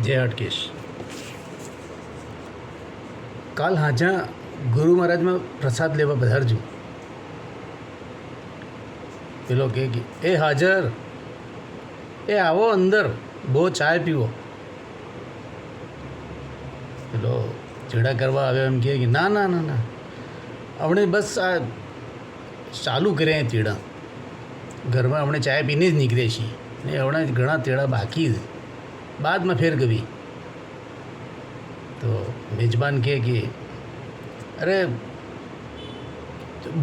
જય હટકેશ. કાલ હાજા ગુરુ મહારાજમાં પ્રસાદ લેવા પધારજો. પેલો કે એ હાજર, એ આવો અંદર, બહુ ચાય પીવો. પેલો ચેડા કરવા આવ્યો એમ કે ના ના ના ના, આપણે બસ આ ચાલુ કર્યા તેડા, ઘરમાં આપણે ચાય પીને જ નીકળીએ છીએ ને હમણાં ઘણા તેડા બાકી છે, બાદમાં ફેર કભી. તો મેજબાન કે અરે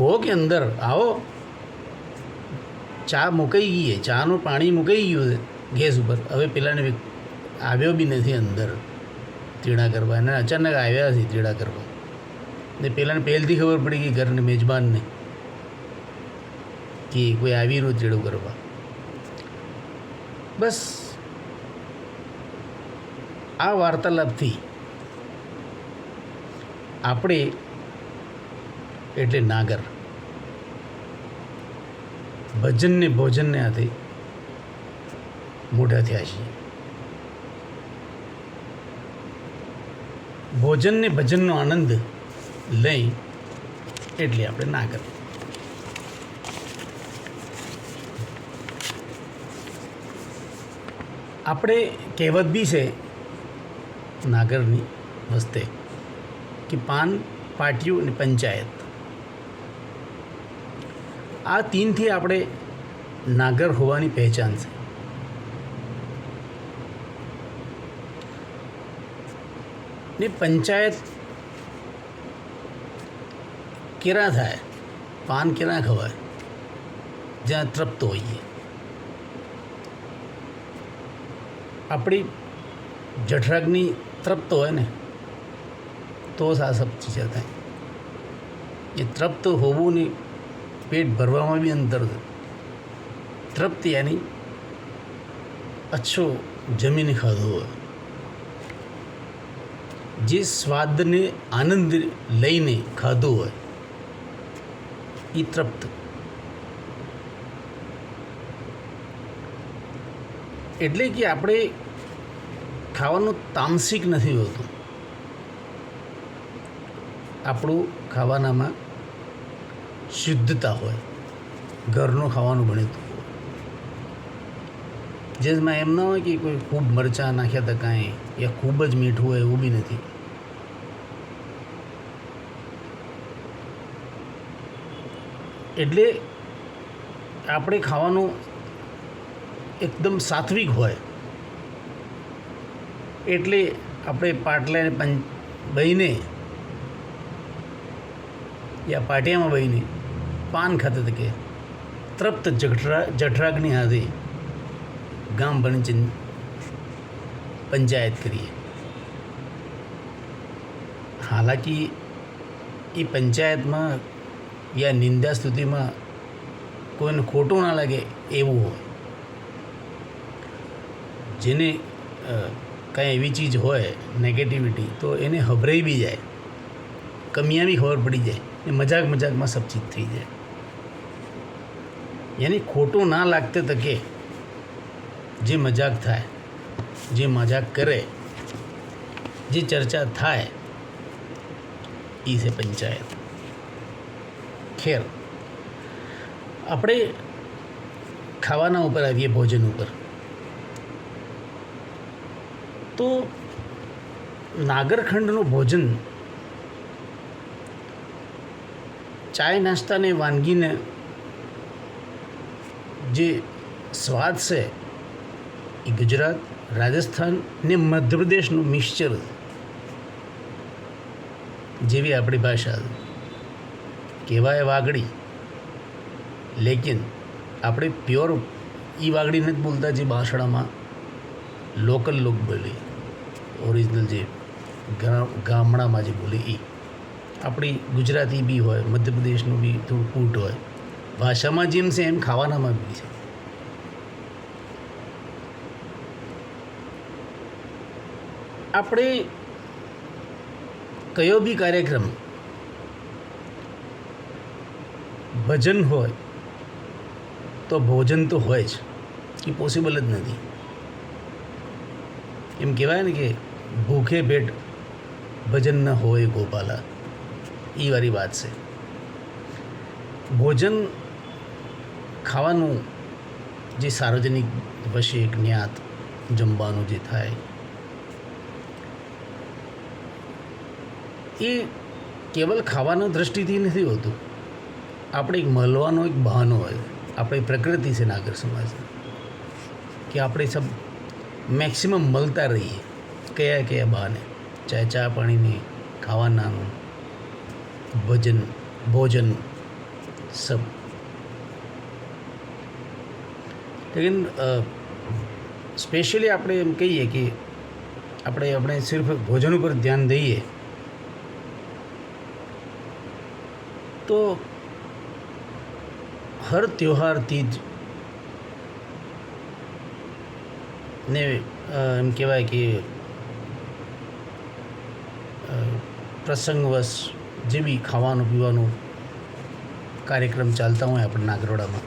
બહુ કે અંદર આવો, ચા મુકાઈ ગઈ છે, ચાનું પાણી મુકાઈ ગયું છે ગેસ ઉપર. હવે પેલાને આવ્યો બી નથી અંદર તેડા કરવા, અને અચાનક આવ્યા છે તેડા કરવા, ને પેલાને પહેલથી ખબર પડી ગઈ ઘરને મેજબાનને કે કોઈ આવી રહ્યું તેડું કરવા. બસ આ વાર્તાલાપથી આપણે એટલે નાગર ભજનને ભોજનને હાથે મોઢા થયા છીએ. ભોજનને ભજનનો આનંદ લઈ એટલે આપણે નાગર. આપણે કહેવત બી છે નાગરની વસ્તે કે પાન, પાટિયું અને પંચાયત, આ તીનથી આપણે નાગર હોવાની પહેચાન છે. ને પંચાયત કેરા થાય, પાન કેરા ખવાય, જ્યાં તૃપ્ત હોઈએ. આપણી જઠરાગ્નિ તૃપ્ત હોય ને તો જ આ સબ ચીજો થાય. એ તૃપ્ત હોવું ને પેટ ભરવામાં બી અંતર છે. તૃપ્ત યાની અચ્છો જમીને ખાધો હોય, જે સ્વાદને આનંદ લઈને ખાધું હોય એ તૃપ્ત. એટલે કે આપણે ખાવાનું તામસિક નથી હોતું, આપણું ખાવાનામાં શુદ્ધતા હોય, ઘરનું ખાવાનું ભણેતું હોય. જેમાં એમ ના હોય કે કોઈ ખૂબ મરચાં નાખ્યા હતા કાંઈ, યા ખૂબ જ મીઠું હોય, એવું બી નથી. એટલે આપણે ખાવાનું એકદમ સાત્વિક હોય. એટલે આપણે પાટલાને બહીને યા પાટિયામાં બહીને પાન ખાતે કે તૃપ્ત જઠરાગ્નિ હાથે ગામ ભણી પંચાયત કરીએ. હાલાકી એ પંચાયતમાં યા નિંદા સ્તુતિમાં કોઈને ખોટું ના લાગે એવું હોય. જેને કાંઈ એવી ચીજ હોય નેગેટિવિટી, તો એને હભરાઈ બી જાય, કમિયા બી ખબર પડી જાય, ને મજાક મજાકમાં સબ ચીજ થઈ જાય. યાની ખોટું ના લાગતે તકે જે મજાક થાય, જે મજાક કરે, જે ચર્ચા થાય એ છે પંચાયત. ખેર, આપણે ખાવાના ઉપર આવીએ, ભોજન ઉપર. તો નાગરખંડનું ભોજન ચાય નાસ્તાને વાનગીને જે સ્વાદ છે એ ગુજરાત, રાજસ્થાન ને મધ્યપ્રદેશનું મિક્સચર જેવી આપણી ભાષા કહેવાય વાગડી. લેકિન આપણે પ્યોર એ વાગડી નથી બોલતા જે બાંસડામાં લોકલ લોક બોલે, ઓરિજિનલ જે ગામડામાં જે બોલે એ. આપણી ગુજરાતી બી હોય, મધ્યપ્રદેશનું બી થોડું કૂટ હોય. ભાષામાં જેમ છે એમ ખાવાનામાં બી છે. આપણે કયો બી કાર્યક્રમ ભજન હોય તો ભોજન તો હોય જ, એ પોસિબલ જ નથી. એમ કહેવાય ને કે ભૂખે પેટ ભજન ન હોય ગોપાલા, એ વાળી વાત છે. ભોજન ખાવાનું જે સાર્વજનિક વશે જ્ઞાત જમવાનું જે થાય એ કેવલ ખાવાના દૃષ્ટિથી નથી હોતું. આપણે એક મળવાનો એક બહાનો હોય. આપણી પ્રકૃતિ છે નાગર સમાજ કે આપણે સબ મેક્સિમમ મળતા રહીએ. કયા કયા બહાને, ચાહે ચા પાણીની, ખાવાનાનું, ભોજન સબ. લેકિન સ્પેશિયલી આપણે એમ કહીએ કે આપણે સિર્ફ ભોજન ઉપર ધ્યાન દઈએ તો હર ત્યોહાર તીજ ને એમ કહેવાય કે પ્રસંગવશ જે બી ખાવાનું પીવાનું કાર્યક્રમ ચાલતા હોય આપણે નાગરોડામાં,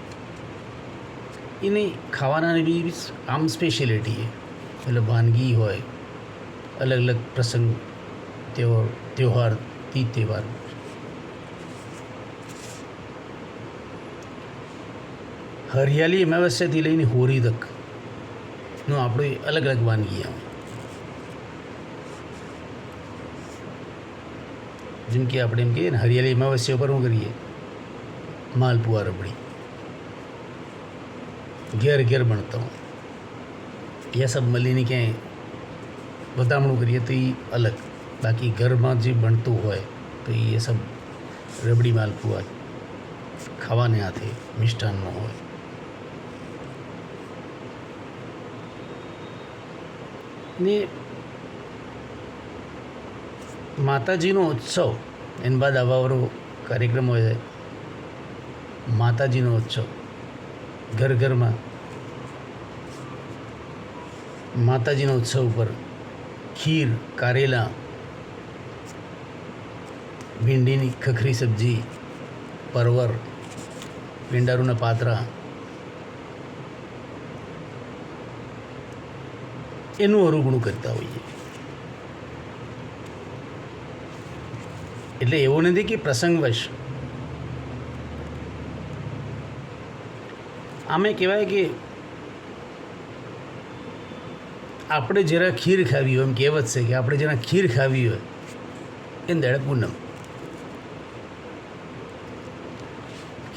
એની ખાવાનાની બી આમ સ્પેશિયાલિટી એટલે વાનગી હોય, અલગ અલગ પ્રસંગ, ત્યોહાર, તીજ તહેવાર. હરિયાળી અમાવસ્યાથી લઈને હોળી તકનું આપણે અલગ અલગ વાનગી આવે. જેમ કે આપણે એમ કહીએ ને હરિયાળી અમાવસ્યા ઉપર શું કરીએ, માલપુઆ રબડી ઘેર ઘેર બનતા હોય. એ સબ મળીને ક્યાંય વધામણું કરીએ તો એ અલગ. બાકી ઘરમાં જે બનતું હોય તો એ સબ રબડી માલપુઆ ખાવાને હાથે મિષ્ટાનનો હોય. ને માતાજીનો ઉત્સવ એના બાદ આવાવાળો કાર્યક્રમ હોય છે. માતાજીનો ઉત્સવ ઘર ઘરમાં માતાજીના ઉત્સવ ઉપર ખીર, કારેલા, ભીંડીની ખખરી સબ્જી, પરવર, પીંડારુના પાતરા, એનું અરુગણું કરતા હોઈએ. એટલે એવું નથી કે પ્રસંગવશ. આમે કહેવાય કે આપણે જરા ખીર ખાવી હોય, એમ કહેવત છે કે આપણે જરા ખીર ખાવી હોય એને દાડે પૂનમ.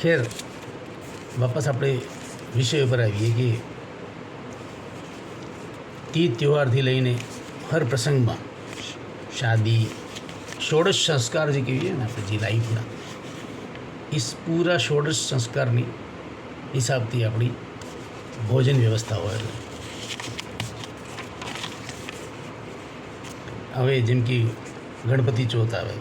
ખેર વાપસ આપણે વિષય ઉપર આવીએ કે તીજ તહેવારથી લઈને હર પ્રસંગમાં શાદી, ષોડશ સંસ્કાર જે કહીએ ને આપણે જે લાઈફના, એ પૂરા ષોડશ સંસ્કારની હિસાબથી આપણી ભોજન વ્યવસ્થા હોય. હવે જેમ કે ગણપતિ ચોથ આવે,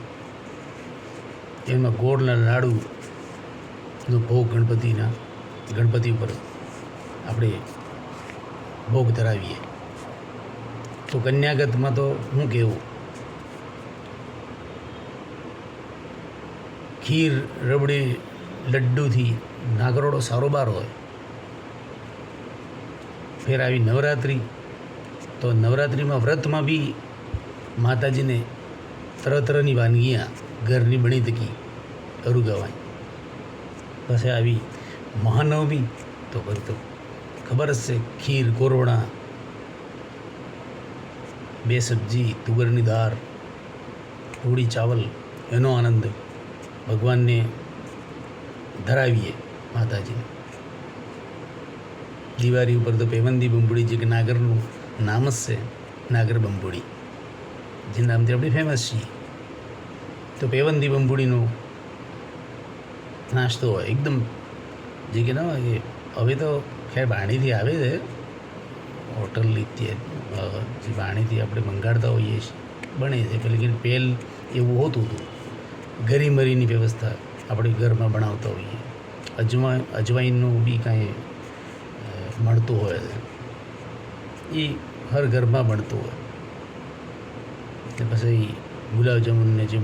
એમાં ગોળના લાડુનો ભોગ ગણપતિ ઉપર આપણે ભોગ ધરાવીએ. તો કન્યાગતમાં તો શું કહેવું, ખીર, રબડી, લડ્ડુથી નાગરોડો સારોબાર હોય. ફેર આવી નવરાત્રિ, તો નવરાત્રિમાં વ્રતમાં બી માતાજીને તરહની વાનગીਆਂ ઘરની બની તકી અરુગાવાય. પછી આવી મહાનવમી તો પછી તો ખબર જ છે, ખીર, કોરવણા, 2 સબ્જી, તુવરની દાળ, પૂડી ચાવલ, એનો આનંદ ભગવાનને ધરાવીએ માતાજીને. દિવાળી ઉપર તો પેવંદી બંબુડી, જે કે નાગરનું નામ જ છે, નાગર બંબુડી, જે નામથી આપણે ફેમસ છીએ. તો પેવંદી બંબુડીનો નાસ્તો હોય એકદમ, જે કે ના હોય કે હવે તો ખેર બાણીથી આવે છે, હોટલ જે બાણીથી આપણે મંગાડતા હોઈએ છીએ, બને છે. પેલી પહેલ એવું હોતું હતું, ગરીમરીની વ્યવસ્થા આપણે ઘરમાં બનાવતા હોઈએ. અજવાઈનનું બી કાંઈ મળતું હોય છે, એ હર ઘરમાં બનતું હોય. એટલે પછી ગુલાબજામુનને જે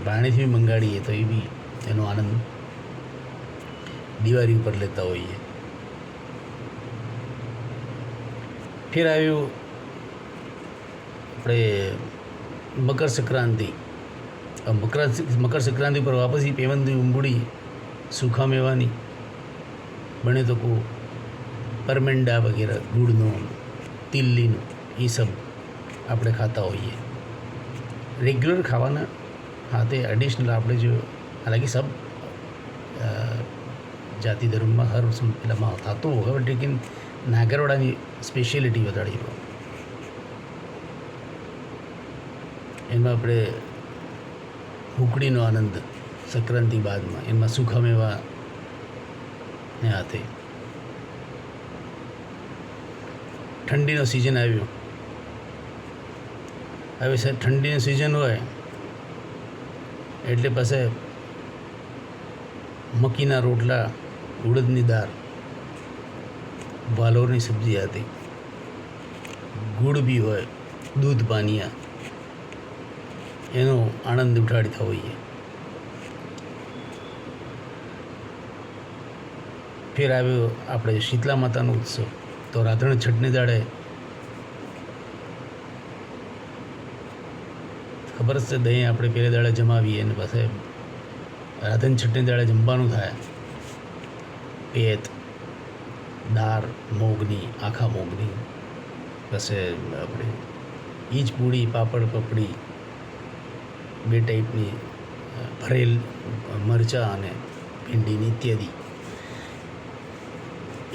બાણીથી મંગાડીએ તો એ બી એનો આનંદ દિવાળી ઉપર લેતા હોઈએ. ફેર આવ્યું આપણે મકર સંક્રાંતિ મકર સંક્રાંતિ પર વાપસી પેવંદી ઉંબુડી સૂખા મેવાની બને તો કો પરમેંડા વગેરે ગુડનું તિલ્લીનું એ સબ આપણે ખાતા હોઈએ. રેગ્યુલર ખાવાના હાથે એડિશનલ આપણે જો હાલાંકि સબ જાતિ ધર્મમાં હર પેલામાં થતું હોય લેકિન નાગરવાડાની સ્પેશિયાલિટી વધારી હોય. એમાં આપણે હુકડીનો આનંદ સંક્રાંતિ બાદમાં એમાં સૂખા મેવાને હાથે ઠંડીનો સિઝન આવ્યો. હવે ઠંડીની સિઝન હોય એટલે પાસે મકીના રોટલા, ઉડદની દાળ, વાલોરની સબ્જી હતી, ગુડ બી હોય, દૂધ પાનિયા, એનો આનંદ ઉઠાડતા હોઈએ. ફેર આવ્યો આપણે શીતલા માતાનો ઉત્સવ. તો રાધણ છઠની દાડે ખબર જ છે દહીં આપણે પહેલે દાડે જમાવીએ અને પાસે રાધન છઠની દાડે જમવાનું થાય. પેત, દાળ મોગની, આખા મોગની, પછી આપણે ઈજ પૂડી, પાપડ, પપડી, બે ટાઈપની ભરેલ મરચાં અને ભીંડીની ઇત્યાદિ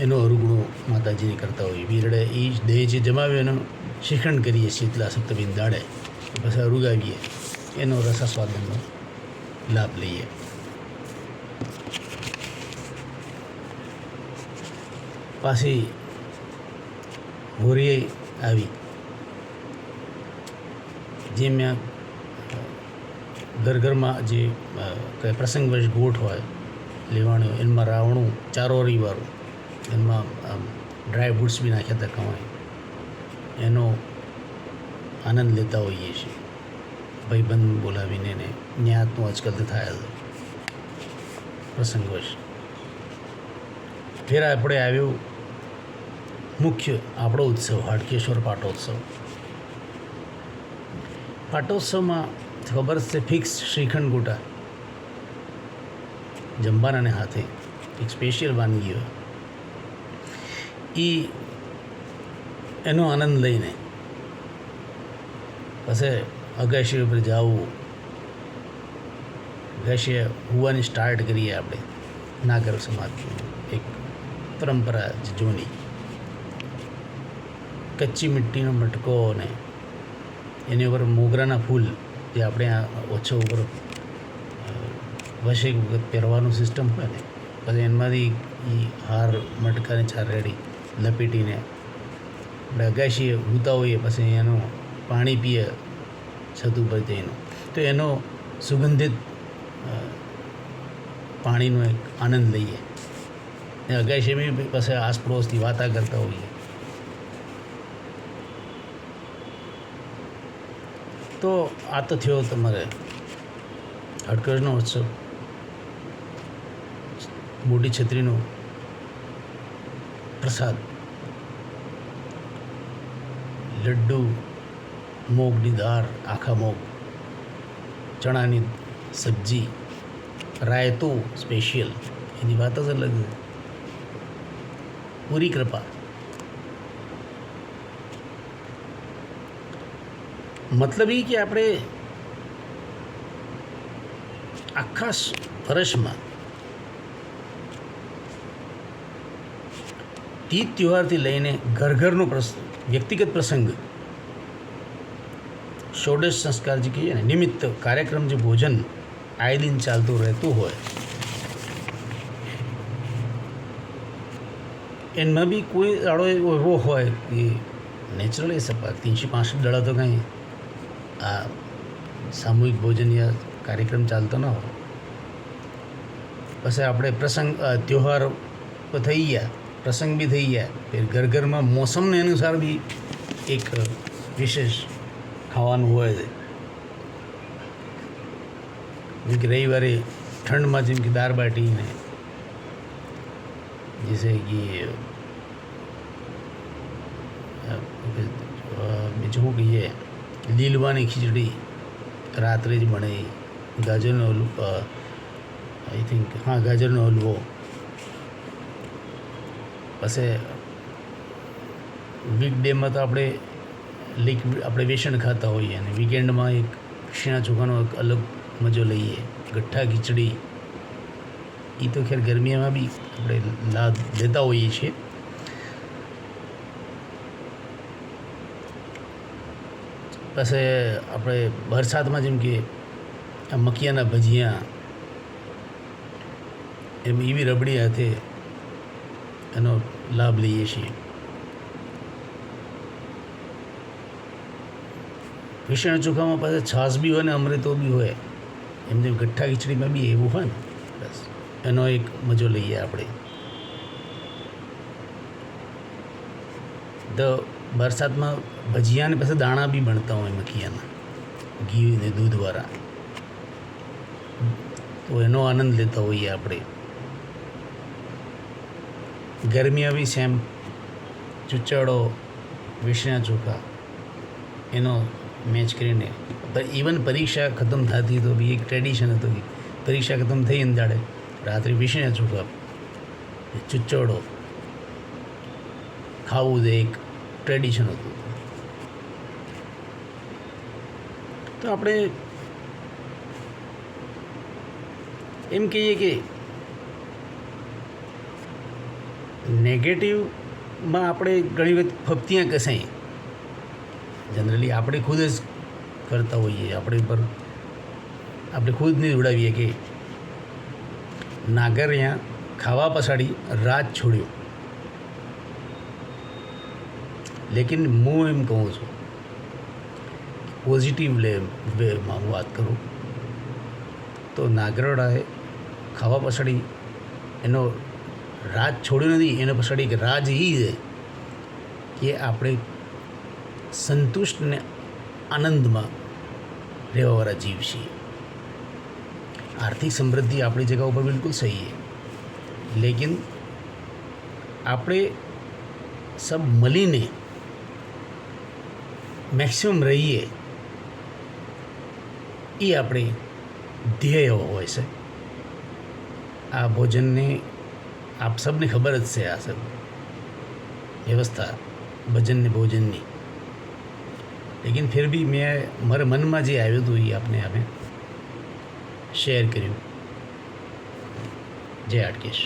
એનો અરુગણો માતાજીને કરતા હોઈએ. વીરડે એ જ દેહ જે જમાવ્યો એનો શિખંડ કરીએ શીતલા સપ્તમીની દાડે, પછી અરુગાવીએ, એનો રસાસ્વાદનનો લાભ લઈએ. પાછી હોળી આવી, જે મેં ઘરમાં જે કંઈ પ્રસંગવશ ગોઠ હોય લેવાનું, એમાં રાવણું ચારોરીવાળું, એમાં ડ્રાય ફ્રૂટ્સ બી નાખ્યા હતા કમાય, એનો આનંદ લેતા હોઈએ છીએ. ભાઈબંધ બોલાવીને એને ન્યાતનું આજકાલ તો થાય છે પ્રસંગવશ. ફેર આપણે આવ્યો મુખ્ય આપણો ઉત્સવ હાડકેશ્વર પાટોત્સવ. પાટોત્સવમાં ખબર છે ફિક્સ શ્રીખંડ ગોટા જમવાનાને હાથે એક સ્પેશિયલ વાનગી હોય. એનો આનંદ લઈને પછી અગાશી ઉપર જવું, અગાશીએ હોવાની સ્ટાર્ટ કરીએ આપણે. નાગર સમાજની એક પરંપરા જૂની, કચ્ચી મિટ્ટીનો મટકો અને એની ઉપર મોગરાના ફૂલ જે આપણે આ ઓછો ઉપર વશેક વખત પહેરવાનું સિસ્ટમ હોય ને, પછી એમાંથી એ હાર મટકાને ચારેડી લપેટીને આપણે અગાશીએ ઉતા હોઈએ, પછી એનું પાણી પીએ છત ઉપર જઈને, તો એનો સુગંધિત પાણીનો એક આનંદ લઈએ. ને અગાશી બી પછી આસપડોશથી વાતા કરતા હોઈએ. તો આ તો થયો તમારે હાડકેશ્વરનો ઉત્સવ. મોટી છત્રીનો પ્રસાદ, લડ્ડુ, મોગની દાળ, આખા મોગ, ચણાની સબ્જી, રાયતો સ્પેશિયલ, એની વાત જ અલગ છે. પૂરી કૃપા. મતલબ એ કે આપણે આખા વર્ષમાં તીજ તહેવારથી લઈને ઘરનો વ્યક્તિગત પ્રસંગ, ષોડશ સંસ્કાર જે કહીએ ને, નિમિત્ત કાર્યક્રમ, જે ભોજન આए दिन ચાલતું રહેતું હોય, એમાં બી કોઈ દાડો એવો હોય કે નેચરલી 365 દાડા તો કંઈ આ સામૂહિક ભોજન યા કાર્યક્રમ ચાલતો ન હોય. પછી આપણે પ્રસંગ તહેવાર થઈ ગયા, પ્રસંગ બી થઈ ગયા, ફેર ઘરમાં મોસમને અનુસાર બી એક વિશેષ ખાવાનું હોય છે. જેમ કે રવિવારે ઠંડમાં જેમ કે દાળ બાટી ને जैसे कि બીજું કહીએ લીલવાની ખીચડી રાત્રે જ બને, ગાજરનો હલવો, આઈ થિંક હા ગાજરનો હલવો. પછી વીકડેમાં તો આપણે આપણે વેસણ ખાતા હોઈએ અને વીકેન્ડમાં એક શીણા ચોખાનો એક અલગ મજો લઈએ. ગઠ્ઠા ખીચડી એ તો ખેર ગરમીમાં બી આપણે લાભ લેતા હોઈએ છીએ. પછી આપણે વરસાદમાં જેમ કે આ મકિયાના ભજીયા એમ એવી રબડી હાથે એનો લાભ લઈએ છીએ. વિષણ ચોખામાં પાછા છાશ બી હોય ને અમૃતો બી હોય, એમ જેમ ગઠ્ઠા ખીચડીમાં બી એવું હોય ને, બસ એનો એક મજો લઈએ આપણે. તો વરસાદમાં ભજીયાને પછી દાણા બી બનતા હોય મકિયાના, ઘી ને દૂધવાળા, તો એનો આનંદ લેતા હોઈએ આપણે. ગરમીમાં બી સેમ ચૂચડો, વિષણા ચોખા એનો મેચ કરીને. ઇવન પરીક્ષા ખતમ થતી તો બી એક ટ્રેડિશન હતું કે પરીક્ષા ખતમ થઈ ને દાડે રાત્રે વિષણા ચોખા ચૂચડો ખાવું દે, એક ટ્રેડિશન હતું. તો આપણે એમ કહીએ કે નેગેટિવમાં આપણે ઘણી વખત ફપતિયા કસાઈ જનરલી આપણે ખુદ જ કરતા હોઈએ. આપણે ખુદ નહીં ઉડાવીએ કે નાગર અહીંયા ખાવા પછાડી રાજ છોડ્યો. લેકિન હું એમ કહું છું પોઝિટિવ વેમાં હું વાત કરું તો નાગરડાએ ખાવા પછાડી એનો રાજ છોડ્યો નથી. એના પછાડી એક રાજ એ છે કે આપણે સંતુષ્ટ ને આનંદમાં રહેવાવાળા જીવ છીએ. આર્થિક સમૃદ્ધિ આપણી જગા ઉપર બિલકુલ સહી છે, લેકિન આપણે સબ મળીને મેક્સિમમ રહીએ એ આપણે ધ્યેય હોય છે. આ ભોજનને આપ સબને ખબર જ છે, આ સબ વ્યવસ્થા ભજનને ભોજનની. લેકિન ફિર બી મેં મારા મનમાં જે આવ્યું હતું એ આપણે શેર કર્યું. જય હાટકેશ.